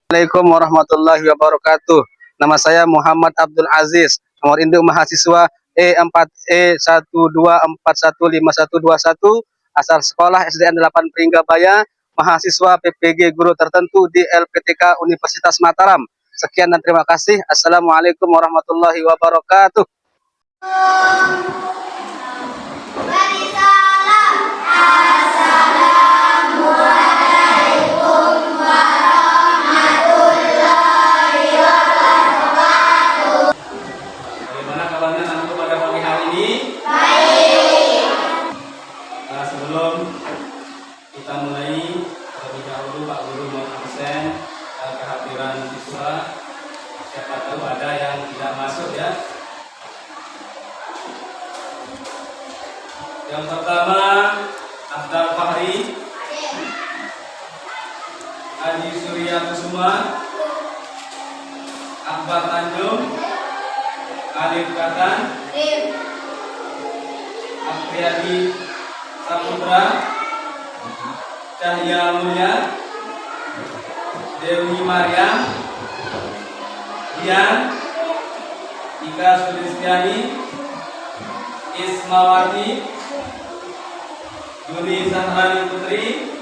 Assalamualaikum warahmatullahi wabarakatuh. Nama saya Muhammad Abdul Aziz. Nomor induk mahasiswa E4E12415121. Asal sekolah SDN 8 Pringgabaya. Mahasiswa PPG guru tertentu di LPTK Universitas Mataram. Sekian dan terima kasih. Assalamualaikum warahmatullahi wabarakatuh. Sebelum kita mulai, terlebih dahulu Pak Guru mohon absen kehadiran siswa. Siapa tahu ada yang tidak masuk ya. Yang pertama Abdul Fahri, Adi Surya Kusuma, Akbar Tanjung, Alif Katan, Apriyadi Saputra, Cahya Mulya, Dewi Maryam, Dian, Ika Sulistiani, Ismawati, Yuni Sahrani Putri,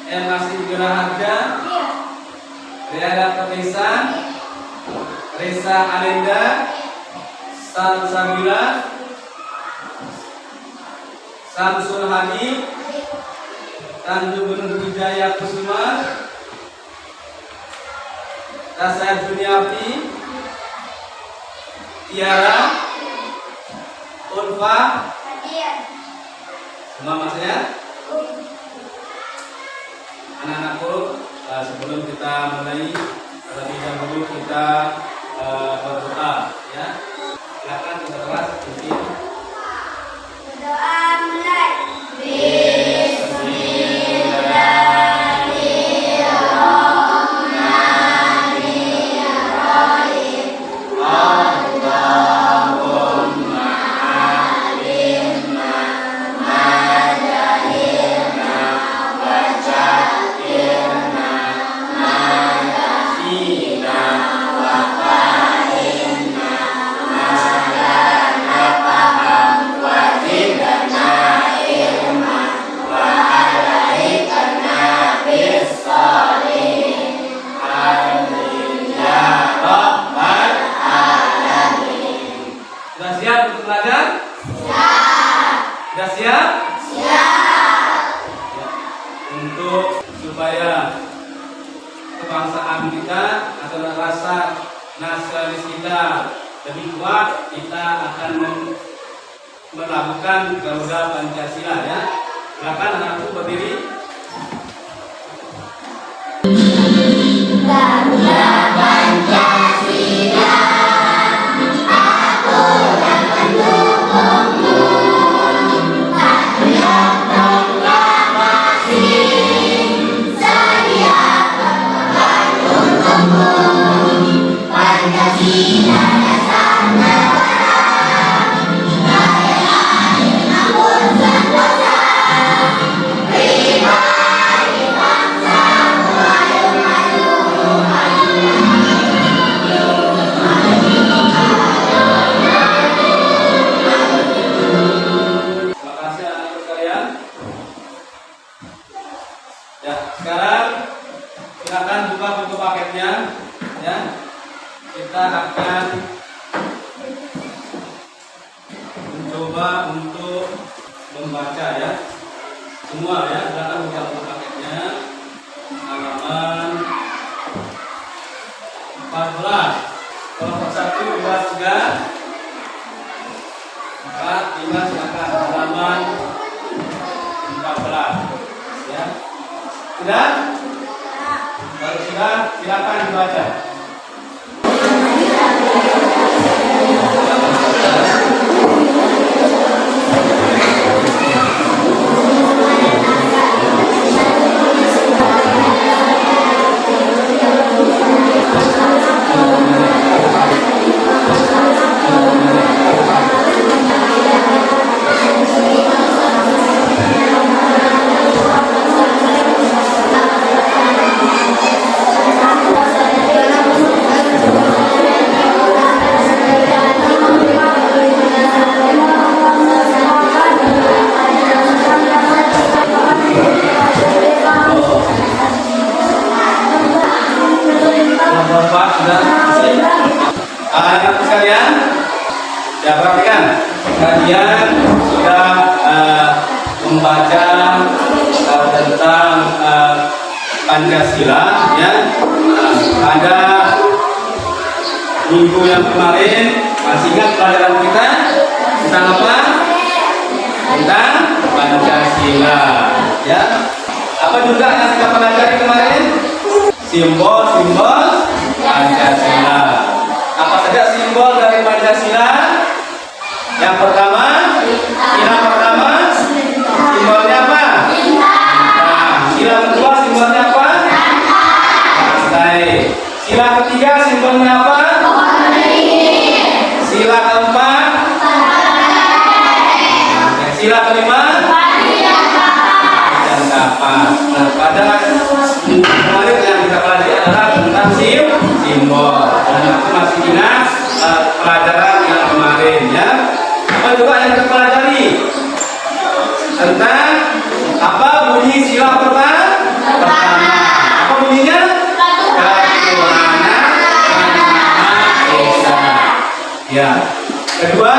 M. Nasib Guraharja, Riana Terlisan, Reza Alinda, Sal Sabila, Samsul Hadi, Tanjung Wijaya Kusuma, Tasya Juniarti, Tiara, Ulfa, semua masnya. Anak-anakku, sebelum kita mulai, terlebih dahulu kita berdoa, ya. Silakan kita kelas mungkin. Berdoa mulai. Sudah siap untuk belajar? Siap. Sudah siap? Siap. Ya. Untuk supaya kebangsaan kita atau rasa nasionalis kita lebih kuat, kita akan melakukan Garuda Pancasila ya. Silakan anakku berdiri. Garuda Pancasila, aku yang mendukungmu. Patriot proklamasi, sedia berkorban untukmu. Pancasila dasar negara, rela menanggung sentosa. Pribadi bangsa, ayo maju, maju. Terima kasih anak-anak sekalian. Ya, sekarang silakan buka buku paketnya ya. Kita akan mencoba untuk membaca ya. Semua ya, silakan buka buku paketnya. Halaman 14. Kelompok 1, 2, 3. 4, 5 silakan halaman 14 ya. Sudah? Kalau sudah silakan dibaca. Bapak sudah isi. Anak sekalian, ya perhatikan, kalian sudah membaca tentang Pancasila, ya. Pada minggu yang kemarin masih ingat pelajaran kita tentang apa? Tentang Pancasila, ya. Apa juga yang kita pelajari kemarin? Simbol-simbol Pancasila. Apa saja simbol dari Pancasila? Yang pertama, sila pertama, simbolnya apa? Bintang. Sila kedua, simbolnya apa? Rantai. Sila ketiga, simbolnya apa? Sila keempat, sila kelima, dan kapas. Nah, pada kemarin yang kita pelajari adalah tentang simbol. Dan aku masih ingat pelajaran yang kemarin, ya. Apa juga yang kita pelajari tentang apa bunyi sila pertama? Apa bunyinya? Ketuhanan yang Maha Esa. Ya. Kedua,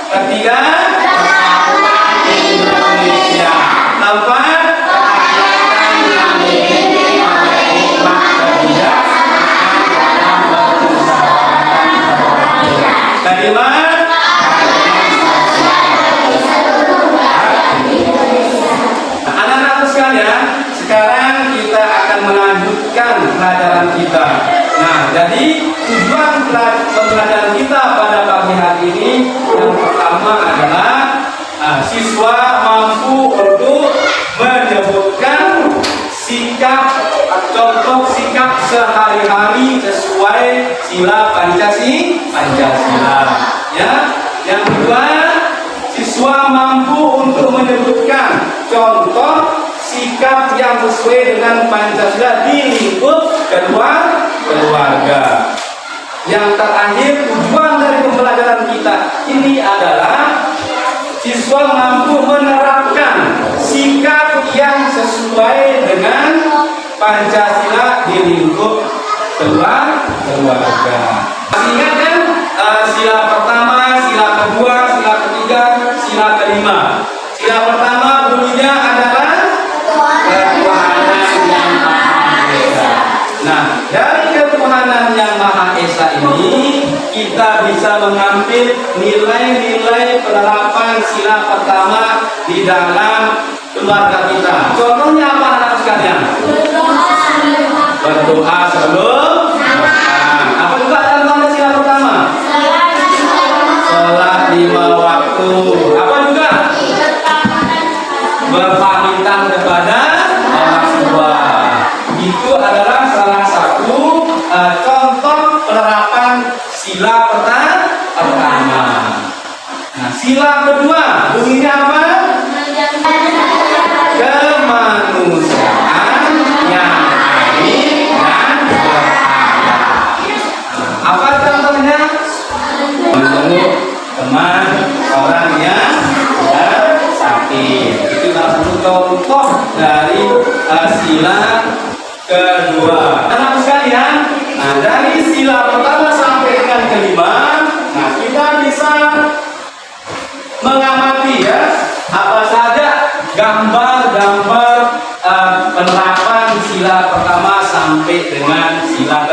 ketiga, persatuan Indonesia. Keempat, rakyat yang dipimpin oleh hikmah kebijaksanaan dalam berusaha. Kelima, anak-anakku sekalian, sekarang kita akan melanjutkan pelajaran kita. Nah, jadi tujuan pembelajaran kita pada pagi hari ini yang pertama adalah siswa mampu untuk menyebutkan sikap, contoh sikap sehari-hari sesuai sila Pancasila. Ya, yang kedua, siswa mampu untuk menyebutkan contoh sikap yang sesuai dengan Pancasila di lingkup keluarga. Yang terakhir, tujuan dari pembelajaran kita ini adalah siswa mampu menerapkan sikap yang sesuai dengan Pancasila di lingkup keluarga. Ingat kan? Sila pertama, sila kedua, sila ketiga, sila kelima. Sila pertama bunyinya adalah ketuhanan yang Maha Esa. Nah, dari ketuhanan yang Maha Esa ini kita bisa mengambil nilai-nilai penerapan sila pertama di dalam keluarga kita. Contohnya apa anak sekalian? Berdoa sebelum makan. Apa juga contohnya sila pertama? Sholat 5 waktu. Apa juga? Berpamitan kepada orang tua. Itu adalah salah satu contoh penerapan sila pertama. Nah, sila kedua bunyinya apa? Kemanusiaan yang adil dan beradab. Apa contohnya? Menjenguk teman orang yang sakit. Itu salah satu contoh dari sila kedua. Anak sekalian, nah dari sila pertama sampai dengan kelima, nah kita bisa mengamati ya apa saja gambar-gambar penerapan sila pertama sampai dengan sila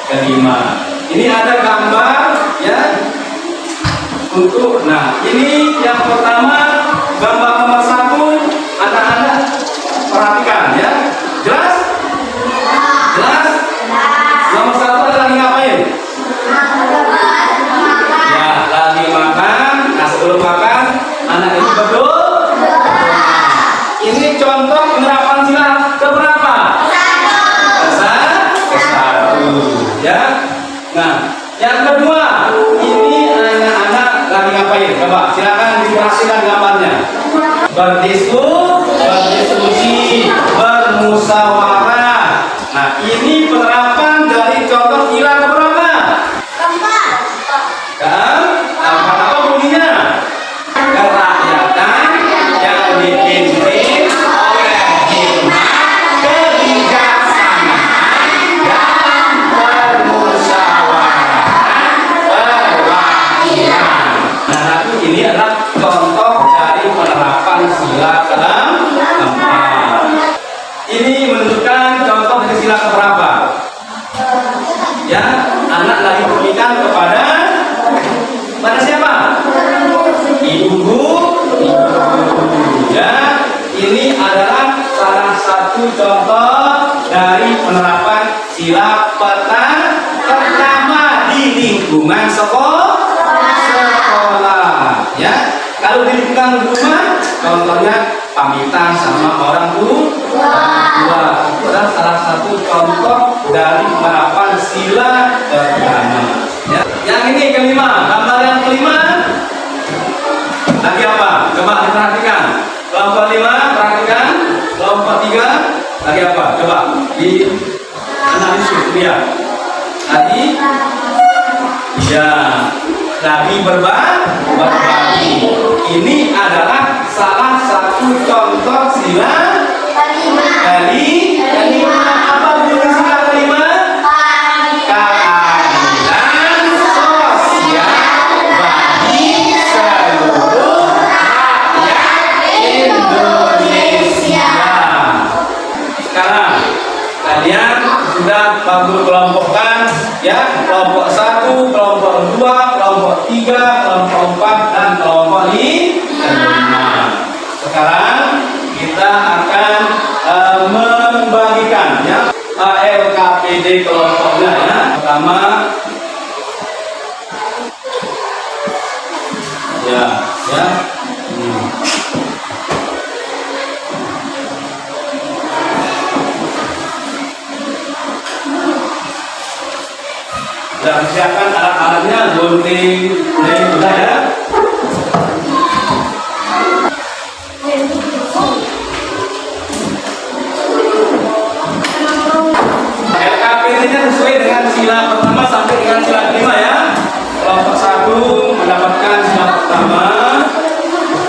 kelima. Ini ada gambar ya untuk, nah ini yang pertama gambar nomor 1, anak-anak perhatikan ya, jelas? Jelas? Nomor 1 ada lagi ngapain? Ya, lagi makan. Nah, sebelum makan anak ini berdoa. Ini contoh penerapan sila keberapa? Ke-1. Ya. Nah, yang kedua, ini anak-anak lagi ngapain? Coba silakan diperhatikan gambarnya. Berdiskusi, bermusyawarah. Nah, ini penerapan dari contoh sila keberapa? Keempat. Apa bunyinya? Kerakyatan yang dipimpin oleh hikmah ini adalah salah satu contoh dari penerapan sila pertama di lingkungan sekolah. Ya, kalau di lingkungan rumah, contohnya pamitan sama orang tua. Itu adalah salah satu contoh dari penerapan sila pertama. Ya. Yang ini kelima, gambar yang kelima. Lagi apa? Coba diperhatikan. Kelompok 5, perhatikan. Kelompok 3, lagi apa? Coba di analisis lihat. Tadi, ya, lagi berbagi. Ini adalah salah satu contoh sila kelima. Apa bunyi sila kelima? Keadilan sosial bagi seluruh Indonesia. Sekarang kalian sudah bagus kelompokkan, ya, kelompok 1, kelompok 2, kelompok 3, kelompok 4, dan kelompok 5. Sekarang kita akan membagikan, ya, LKPD kelompoknya, ya. Pertama, ya. Sudah siapkan alat-alatnya, gunting, sudah, ya. LKPD-nya sesuai dengan sila pertama sampai dengan sila kelima, ya. Kelompok 1 mendapatkan sila pertama,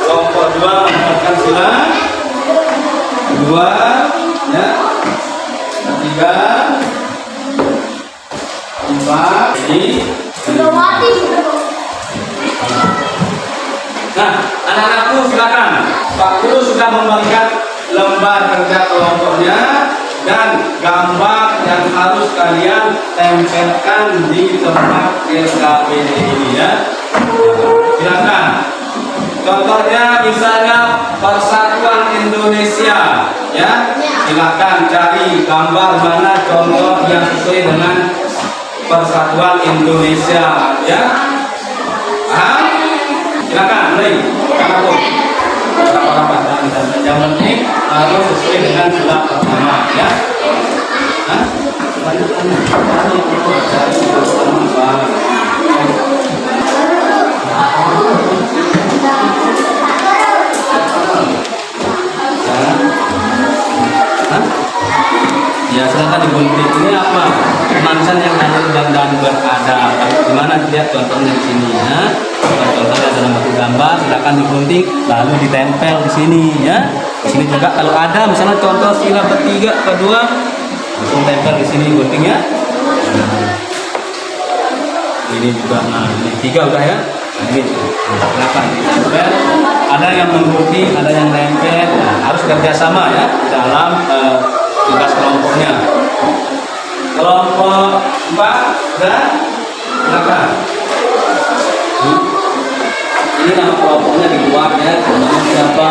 kelompok 2 mendapatkan sila kedua, ya, ketiga, 4, ini. Nah, anak-anakku silakan. Pak Guru sudah membagikan lembar kerja kelompoknya dan gambar yang harus kalian tempelkan di tempat LKPD ini, ya. Silakan. Contohnya misalnya Persatuan Indonesia, ya. Silakan cari gambar mana contoh yang sesuai dengan Persatuan Indonesia, ya. Paham? Silakan mulai. Rapat-rapat dan yang penting harus sesuai dengan sila pertama, ya. Ya, silakan digunting. Ini apa? Mansan yang adil dan beradab. Gimana lihat contohnya di sini, ya. Contohnya dalam bentuk gambar, silakan digunting lalu ditempel di sini, ya. Di sini juga kalau ada misalnya contoh sila ketiga, kedua, langsung tempel di sini guntingnya. Ini juga, nah ini 3 udah, ya. Nah, ini silakan ditempel. Ada yang menggunting, ada yang nempel. Nah, harus kerjasama, ya, dalam tugas kelompoknya. Kelompok 4 dan silakan. Ini nama kelompoknya di luar, ya. Namanya siapa?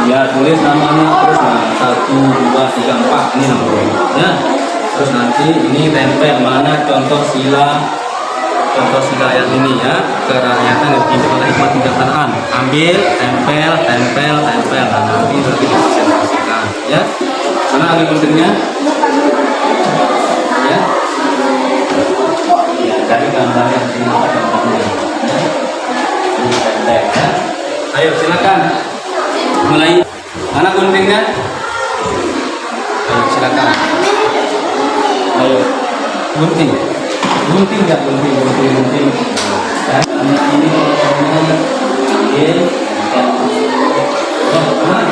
Ya, tulis namanya terus. Nah, 1, 2, 3, 4 ini nama kelompoknya. Terus nanti ini tempel mana contoh sila yang ini, ya. Kerakyatan yang dipimpin oleh hikmat kebijaksanaan. Ambil, tempel. Nah, nanti dipresentasikan, ya. Mana lagi pentingnya? Ya. Ya, dari gambar yang sini contohnya. Ya. Ini pendek, ya. Ayo silakan. Mulai. Mana guntingnya? Ayo silakan. Ayo. Gunting. Gunting nggak? Gunting. Ya. Ini contohnya. Oke. Oh, mana?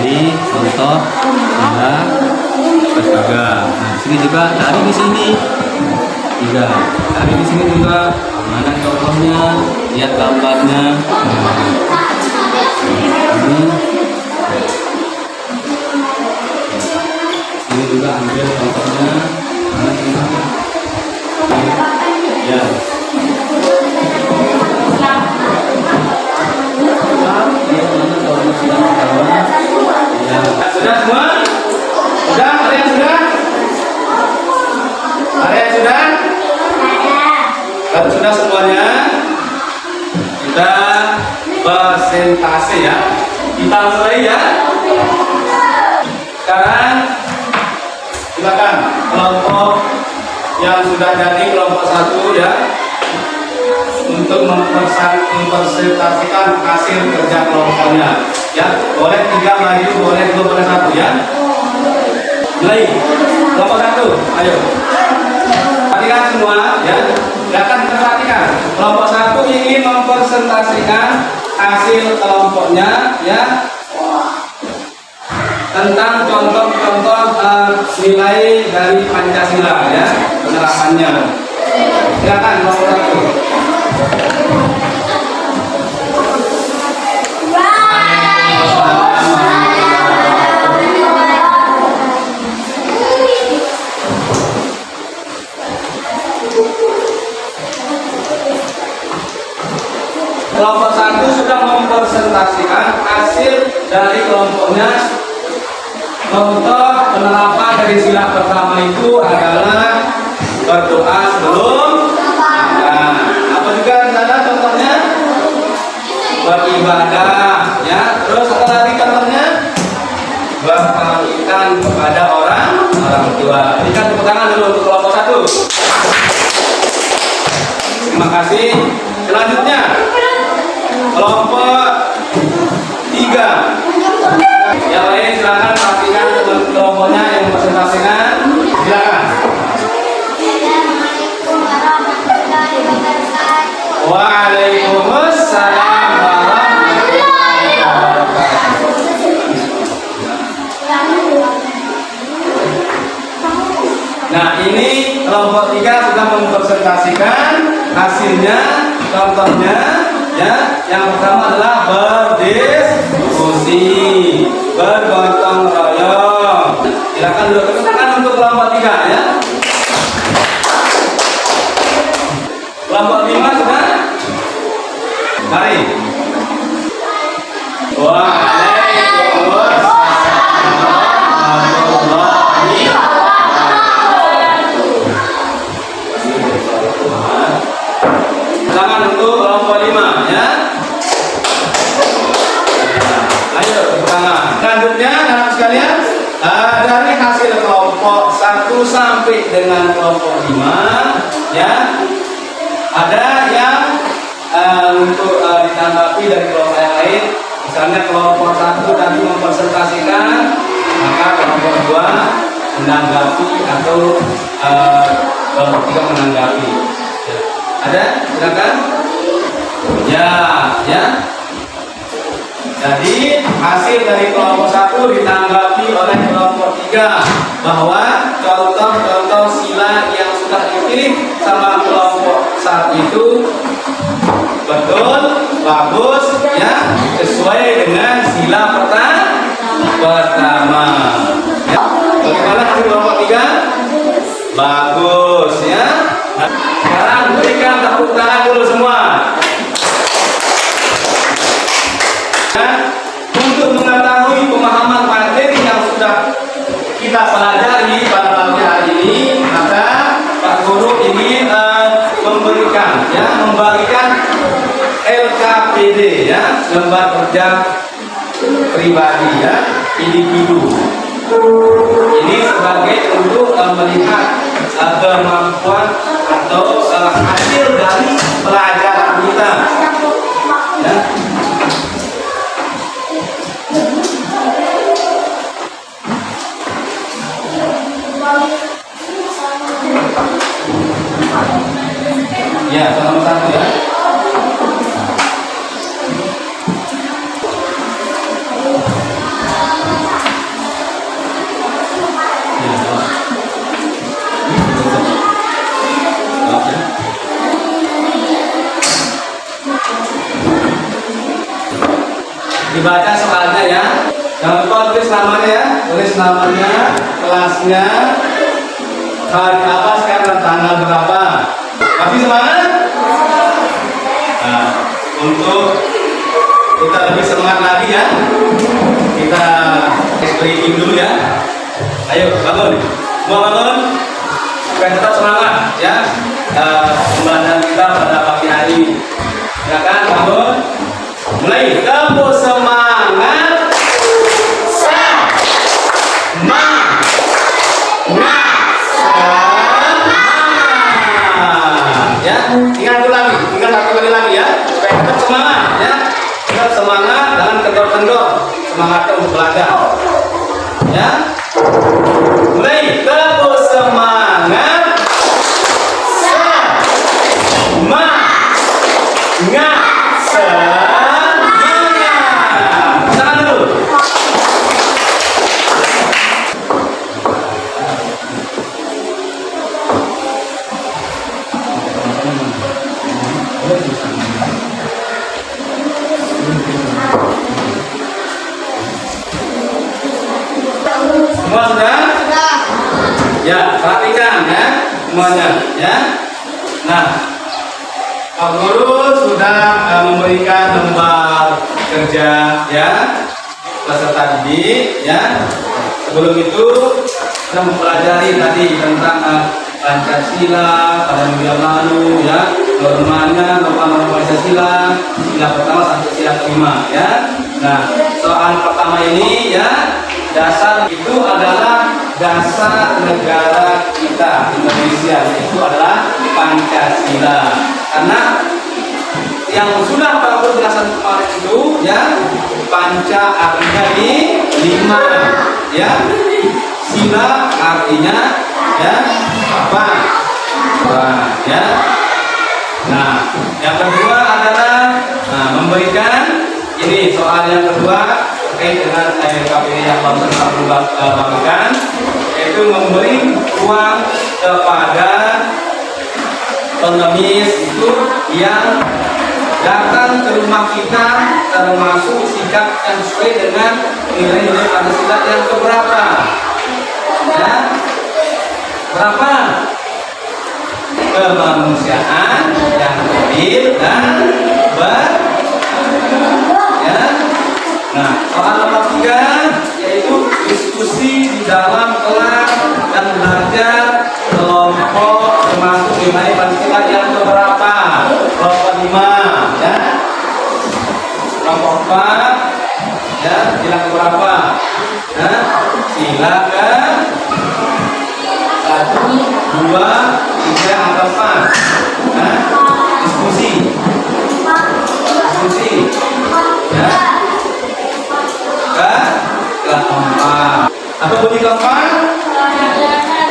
dari contoh sila berjaga. Nah, di sini juga dari di sini juga dari di sini juga mana contohnya, lihat gambarnya. Ini juga ambil contohnya. Mana contohnya? Ya. Sudah semua? Sudah? Ada yang sudah? Ada yang sudah? Kalau sudah semuanya, kita presentasi ya. Kita mulai ya. Sekarang silakan kelompok yang sudah jadi kelompok 1 ya, untuk mempresentasikan hasil kerja kelompoknya ya. Boleh 3 maju, boleh 2, boleh 1 ya. Mulai kelompok 1, ayo perhatikan semua ya, silakan perhatikan. Kelompok 1 ingin mempresentasikan hasil kelompoknya ya, tentang contoh-contoh nilai dari Pancasila ya, penerapannya. Silakan kelompok 1. Kelompok 1 sudah mempresentasikan hasil dari kelompoknya. Contoh penerapan dari sila pertama itu adalah berdoa sebelum makan. Apa juga ada contohnya? Beribadah ya. Terus apa lagi contohnya? Berpamitan kepada orang tua. Berikan tepuk tangan dulu untuk kelompok 1. Terima kasih. Selanjutnya kelompok 3. Yang lain silakan pastikan kelompoknya yang presentasikan. Silakan. Waalaikumsalam warahmatullahi wabarakatuh. Nah, ini kelompok 3 sudah mempresentasikan hasilnya, contohnya ya. Yang pertama adalah berdiskusi, bergotong royong. Silakan dulu tepuk tangan untuk kelompok 3 ya. Kelompok 5 sudah? Mari. Waalaikumsalam warahmatullahi wabarakatuh. Tangan untuk kelompok 5 ya. Ayo tangan. Selanjutnya anak sekalian, dari hasil kelompok 1 sampai dengan kelompok 5 ya, ada yang untuk ditanggapi dari kelompok yang lain. Misalnya kelompok 1 tadi mempresentasikan, maka kelompok 2 menanggapi atau kelompok 3 menanggapi. Ada? Silakan. Ya, ya. Jadi hasil dari kelompok 1 ditanggapi oleh kelompok 3 bahwa contoh-contoh sila yang sudah dipilih sama kelompok 1 itu betul, bagus ya, sesuai dengan sila pertama. Ya. Bagaimana hasil kelompok 3? Bagus ya. Nah, sekarang berikan tepuk tangan dulu semua. Untuk mengetahui pemahaman materi yang sudah kita pelajari pada pagi hari ini, maka Pak Guru ingin membagikan LKPD ya, lembar kerja pribadi ya, individu. Ini sebagai untuk melihat kemampuan atau hasil dari pelajaran kita. Ya. Ya, nomor 1 ya. dibaca soalnya ya. Jangan lupa tulis namanya ya, tulis namanya, kelasnya, hari apa sekarang dan tanggal berapa. Masih semangat? Nah, untuk kita lebih semangat lagi ya, kita breathing dulu ya. Ayo bangun, semua bangun, supaya tetap semangat ya. Pembelajaran kita pada pagi hari, ya kan? Bangun, mulai. Tempo semangat. Ya, ingat dulu lagi, ingat satu kali lagi ya, supaya tetap semangat ya, tetap semangat, jangan kendor-kendor semangatnya untuk belajar. Ya, mulai. Tempo semangat. Semangat. Jangan dulu. Semua sudah? Ya, perhatikan ya semuanya ya. Nah, Pak Guru sudah memberikan lembar kerja ya peserta didik ya. Sebelum itu kita mempelajari tadi tentang Pancasila pada minggu yang lalu ya, normanya, norma Pancasila, sila pertama sampai sila kelima ya. Nah, soal pertama ini ya, dasar itu adalah dasar negara kita Indonesia, itu adalah Pancasila. Karena yang sudah Pak Guru jelaskan kemarin itu ya, panca artinya di lima ya, sila artinya ya apa ya. Nah, yang kedua adalah memberikan ini soal yang kedua terkait dengan KPI yang baru bagikan, yaitu memberi uang kepada pengemis itu yang datang ke rumah kita, termasuk sikap yang sesuai dengan nilai-nilai Pancasila yang keberapa ya, berapa? Kemanusiaan yang adil dan ya. Nah, soal nomor 3 yaitu diskusi di dalam kelas dan belajar kelompok termasuk nilai Pancasila yang keberapa? Kelompok 5 ya, kelompok 4 ya, sila keberapa? Nah, sila ke 1, 2, 3 atau 4 nah, diskusi ya, keempat. Apa bunyi keempat?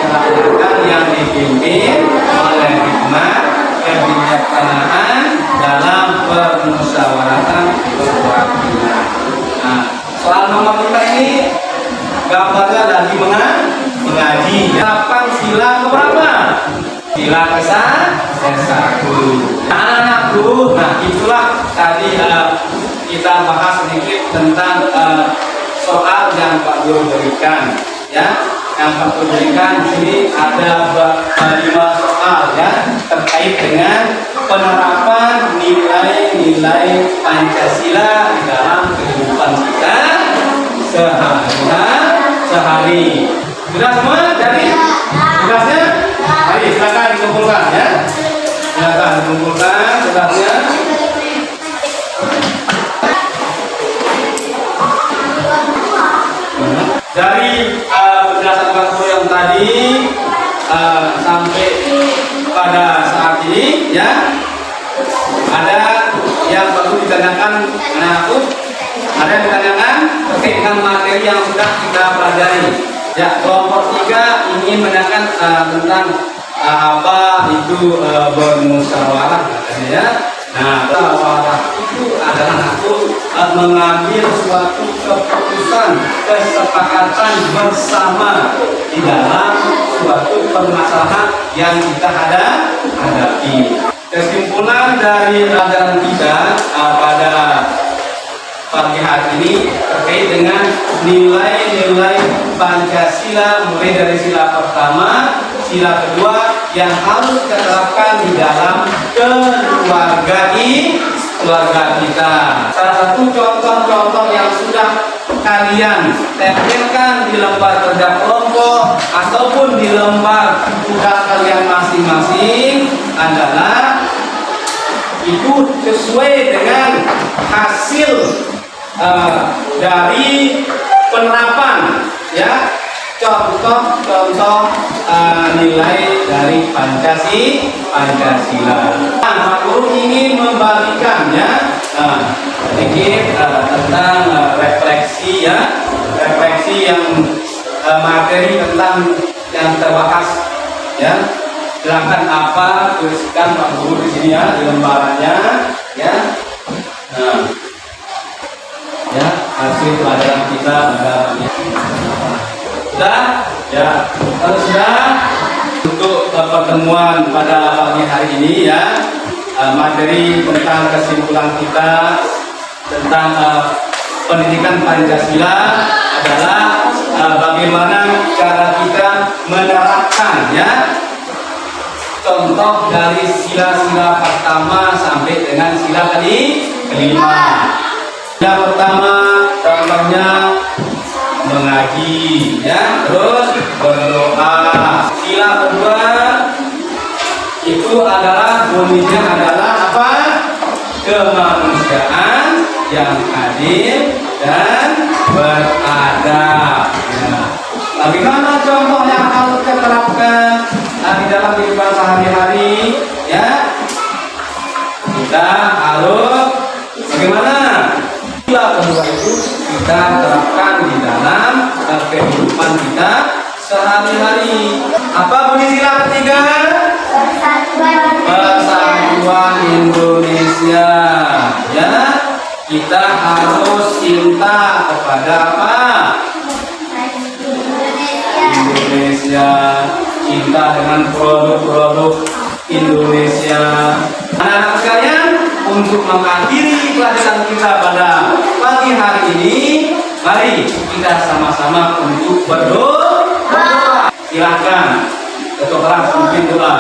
Kebijakan yang dipimpin oleh hikmat, kebijaksanaan dalam permusyawaratan perwakilan. Nah, soal nomor 5 ini gambarnya lagi mengaji. Kapan sila keberapa? Sila ke-1. Anak-anakku, nah itulah tadi kita bahas sedikit tentang soal yang Pak Guru berikan ya. Yang Pak Guru berikan di sini ada 5 soal ya, terkait dengan penerapan nilai-nilai Pancasila di dalam kehidupan kita sehari. Sudah semua? Jadi tugasnya? Mari silakan dikumpulkan ya. Silakan dikumpulkan tugasnya. Dari penjelasan Pak Guru yang tadi sampai pada saat ini ya, ada yang perlu ditanyakan anak-anakku, ada yang ditanyakan terkait dengan materi yang sudah kita pelajari. Ya, kelompok 3 ingin menanyakan tentang apa itu bermusyawarah katanya ya. Nah, musyawarah itu adalah mengambil suatu keputusan, kesepakatan bersama di dalam suatu permasalahan yang kita hadapi. Kesimpulan dari pelajaran kita pada pagi hari ini terkait dengan nilai-nilai Pancasila, mulai dari sila pertama, sila kedua yang harus kita terapkan di dalam keluarga kita. Salah satu contoh-contoh yang sudah kalian tempelkan di lembar kerja kelompok ataupun di lembar tugas kalian masing-masing adalah itu sesuai dengan hasil dari penerapan, ya, contoh-contoh nilai dari Pancasila. Nah, Pak Guru ingin membagikannya sedikit tentang refleksi, ya, refleksi yang materi tentang yang terbahas, ya. Silakan apa tuliskan Pak Guru di sini, ya, di lembarannya, ya. Nah, ya, hasil pelajaran kita pada sudah, ya. Kalau sudah, untuk pertemuan pada pagi hari ini, ya, materi tentang kesimpulan kita tentang pendidikan Pancasila adalah bagaimana cara kita menerapkan, ya, contoh dari sila-sila pertama sampai dengan sila kelima. Sila pertama contohnya mengaji, ya, terus berdoa. Sila kedua itu adalah bunyinya adalah apa? Kemanusiaan yang adil dan beradab. Ya. Bagaimana contoh yang harus kita terapkan di dalam kehidupan sehari-hari, ya? Kita harus bagaimana? Sila kedua itu kita terapkan di dalam kehidupan kita sehari-hari. Apa bunyi sila ketiga? Persatuan Indonesia. Ya, kita harus cinta kepada apa? Indonesia. Cinta dengan produk-produk Indonesia. Anak-anak sekalian, untuk mengakhiri pelajaran kita pada pagi hari ini, mari kita sama-sama untuk berdoa. Silakan, ketua kelas mungkin doa.